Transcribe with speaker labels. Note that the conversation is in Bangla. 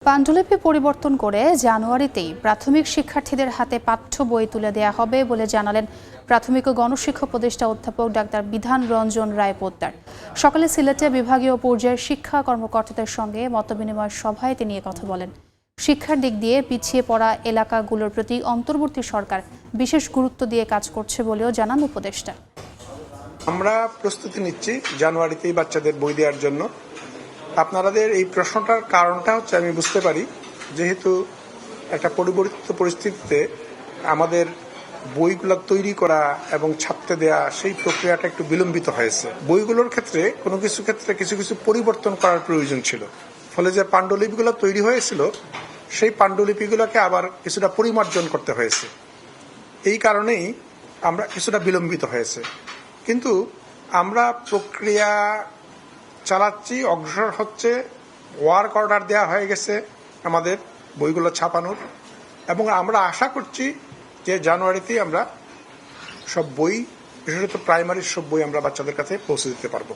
Speaker 1: পাণ্ডুলিপি পরিবর্তন করে জানুয়ারিতেই প্রাথমিক শিক্ষার্থীদের হাতে পাঠ্য বই তুলে দেওয়া হবে বলে জানালেন প্রাথমিক ও গণশিক্ষা উপদেষ্টা অধ্যাপক ডাক্তার বিধান রঞ্জন রায় পোদ্দার। সকালে সিলেটে বিভাগীয় পর্যায়ের শিক্ষা কর্মকর্তাদের সঙ্গে মতবিনিময় সভায় তিনি কথা বলেন। শিক্ষার দিক দিয়ে পিছিয়ে পড়া এলাকাগুলোর প্রতি অন্তর্বর্তী সরকার বিশেষ গুরুত্ব দিয়ে কাজ করছে বলেও জানান উপদেষ্টা।
Speaker 2: আমরা প্রস্তুতি নিচ্ছি জানুয়ারিতেই বাচ্চাদের বই দেওয়ার জন্য। আপনাদের এই প্রশ্নটার কারণটা হচ্ছে আমি বুঝতে পারি, যেহেতু একটা পরিবর্তিত পরিস্থিতিতে আমাদের বইগুলো তৈরি করা এবং ছাপতে দেয়া সেই প্রক্রিয়াটা একটু বিলম্বিত হয়েছে। বইগুলোর ক্ষেত্রে কিছু কিছু পরিবর্তন করার প্রয়োজন ছিল, ফলে যে পাণ্ডুলিপিগুলো তৈরি হয়েছিল সেই পাণ্ডুলিপিগুলোকে আবার কিছুটা পরিমার্জন করতে হয়েছে। এই কারণেই আমরা কিছুটা বিলম্বিত হয়েছে, কিন্তু আমরা প্রক্রিয়া চালাচ্ছি, অগ্রসর হচ্ছে। ওয়ার্ক অর্ডার দেওয়া হয়ে গেছে আমাদের বইগুলো ছাপানোর, এবং আমরা আশা করছি যে জানুয়ারিতেই আমরা সব বই, বিশেষত প্রাইমারির সব বই আমরা বাচ্চাদের কাছে পৌঁছে দিতে পারবো।